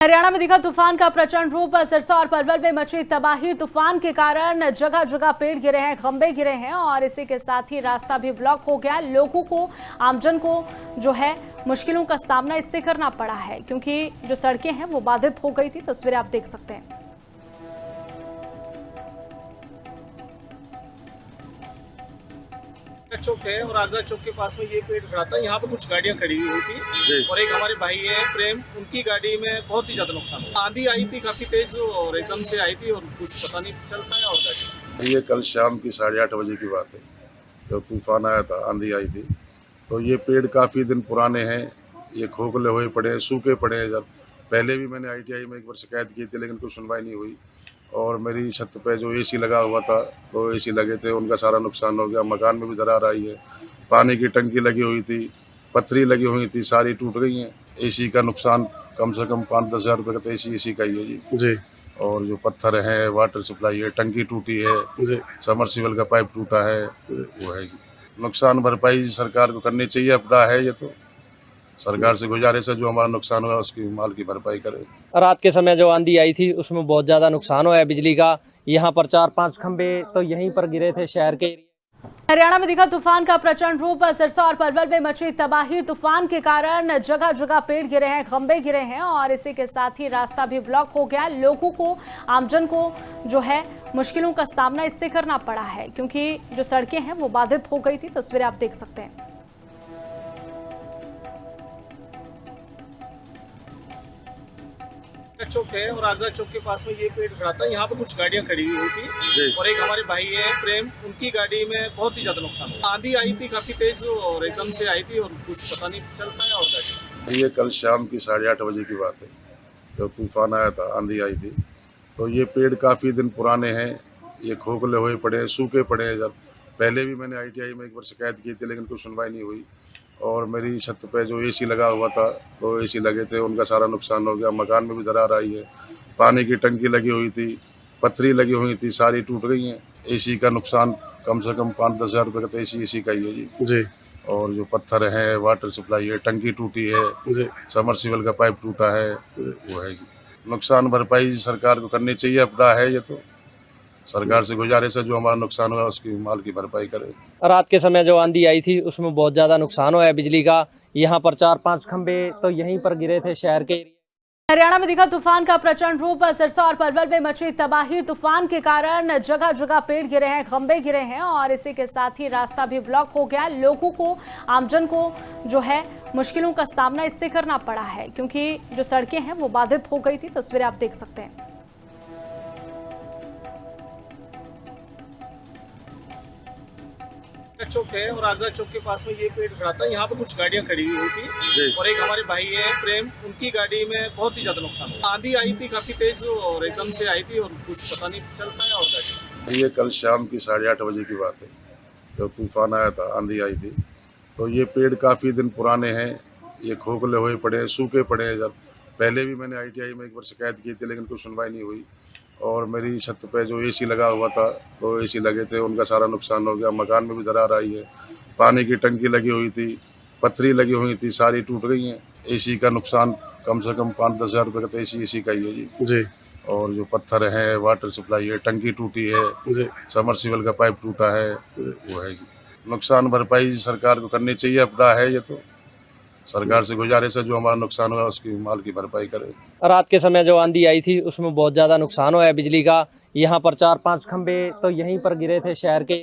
हरियाणा में दिखा तूफान का प्रचंड रूप। सिरसा और पलवल में मची तबाही। तूफान के कारण जगह जगह पेड़ गिरे हैं, खंभे गिरे हैं और इसी के साथ ही रास्ता भी ब्लॉक हो गया। लोगों को, आमजन को जो है मुश्किलों का सामना इससे करना पड़ा है क्योंकि जो सड़कें हैं वो बाधित हो गई थी। तस्वीरें आप देख सकते हैं। चौक है और आगरा चौक के पास में ये पेड़ खड़ा था। यहाँ पे कुछ गाड़ियाँ खड़ी हुई थी और एक हमारे भाई है प्रेम, उनकी गाड़ी में बहुत ही ज्यादा नुकसान हुआ। आंधी आई थी काफी तेज और एकदम से आई थी और कुछ पता नहीं चल पाया। और गाड़ी ये कल शाम की 8:30 बजे की बात है जब तूफान आया था, आंधी आई थी। तो ये पेड़ काफ़ी दिन पुराने हैं, ये खोखले हुए पड़े हैं, सूखे पड़े हैं। जब पहले भी मैंने ITI में एक बार शिकायत की थी लेकिन कोई सुनवाई नहीं हुई। और मेरी छत पे जो AC लगा हुआ था, 2 AC लगे थे, उनका सारा नुकसान हो गया। मकान में भी दरार आई है। पानी की टंकी लगी हुई थी, पत्थरी लगी हुई थी, सारी टूट गई हैं। AC का नुकसान कम से कम 5-10 हज़ार रुपये का तो AC का ही है जी। और जो पत्थर है, वाटर सप्लाई है, टंकी टूटी है, समरसीबल का पाइप टूटा है, वो है जी। नुकसान भरपाई सरकार को करनी चाहिए। आपदा है ये, तो सरकार से गुजारिश है जो हमारा नुकसान हुआ उसकी माल की भरपाई करे। रात के समय जो आंधी आई थी उसमें बहुत ज़्यादा नुकसान हुआ है बिजली का। यहाँ पर 4-5 खंबे तो यहीं पर गिरे थे शहर के। हरियाणा में दिखा तूफान का प्रचंड रूप। सिरसा और पलवल में मची तबाही। तूफान के कारण जगह जगह पेड़ गिरे हैं, खंभे गिरे हैं और इसी के साथ ही रास्ता भी ब्लॉक हो गया। लोगों को, आमजन को जो है मुश्किलों का सामना इससे करना पड़ा है क्योंकि जो सड़कें हैं वो बाधित हो गई थी। तस्वीरें आप देख सकते हैं। चौक है और आगरा चौक के पास में ये पेड़ खड़ा था। यहाँ पे कुछ गाड़ियाँ खड़ी हुई थी और एक हमारे भाई है प्रेम, उनकी गाड़ी में बहुत ही ज्यादा नुकसान हुआ। आंधी आई थी काफी तेज और एकदम से आई थी और कुछ पता नहीं चल पाया। और गाड़ी ये कल शाम की 8:30 बजे की बात है जब तूफान आया था, आंधी आई थी। तो ये पेड़ काफ़ी दिन पुराने हैं, ये खोखले हुए पड़े हैं, सूखे पड़े हैं। जब पहले भी मैंने ITI में एक बार शिकायत की थी लेकिन कोई सुनवाई नहीं हुई। और मेरी छत पे जो AC लगा हुआ था, 2 AC लगे थे, उनका सारा नुकसान हो गया। मकान में भी दरार आई है। पानी की टंकी लगी हुई थी, पत्थरी लगी हुई थी, सारी टूट गई हैं। AC का नुकसान कम से कम 5-10 हज़ार रुपये का तो AC का ही है जी। और जो पत्थर है, वाटर सप्लाई है, टंकी टूटी है, समरसीबल का पाइप टूटा है, वो है जी। नुकसान भरपाई सरकार को करनी चाहिए। आपदा है ये, तो सरकार से गुजारिश है जो हमारा नुकसान हुआ उसकी माल की भरपाई करे। रात के समय जो आंधी आई थी उसमें बहुत ज़्यादा नुकसान हुआ है बिजली का। यहाँ पर 4-5 खंबे तो यहीं पर गिरे थे शहर के। हरियाणा में दिखा तूफान का प्रचंड रूप। सिरसा और पलवल में मची तबाही। तूफान के कारण जगह जगह पेड़ गिरे हैं, खंभे गिरे हैं और इसी के साथ ही रास्ता भी ब्लॉक हो गया। लोगों को, आमजन को जो है मुश्किलों का सामना इससे करना पड़ा है क्योंकि जो सड़कें हैं वो बाधित हो गई थी। तस्वीरें आप देख सकते हैं। चौक है और आगरा चौक के पास में ये पेड़ खड़ा था। यहाँ पे कुछ गाड़ियाँ खड़ी हुई थी और एक हमारे भाई है प्रेम, उनकी गाड़ी में बहुत ही ज्यादा नुकसान हुआ। आंधी आई थी काफी तेज और एकदम से आई थी और कुछ पता नहीं चल पाया। और गाड़ी ये कल शाम की 8:30 बजे की बात है जब तूफान आया था, आंधी आई थी। तो ये पेड़ काफ़ी दिन पुराने हैं, ये खोखले हुए पड़े हैं, सूखे पड़े हैं। जब पहले भी मैंने ITI में एक बार शिकायत की थी लेकिन कोई सुनवाई नहीं हुई। और मेरी छत पे जो AC लगा हुआ था, 2 AC लगे थे, उनका सारा नुकसान हो गया। मकान में भी दरार आई है। पानी की टंकी लगी हुई थी, पत्थरी लगी हुई थी, सारी टूट गई हैं। AC का नुकसान कम से कम 5-10 हज़ार रुपये का तो AC का ही है जी। और जो पत्थर है, वाटर सप्लाई है, टंकी टूटी है, समरसीबल का पाइप टूटा है, वो है जी। नुकसान भरपाई सरकार को करनी चाहिए। आपदा है ये, तो सरकार से गुजारिश है जो हमारा नुकसान हुआ उसकी माल की भरपाई करे। रात के समय जो आंधी आई थी उसमें बहुत ज़्यादा नुकसान हुआ है बिजली का। यहाँ पर 4-5 खंबे तो यहीं पर गिरे थे शहर के।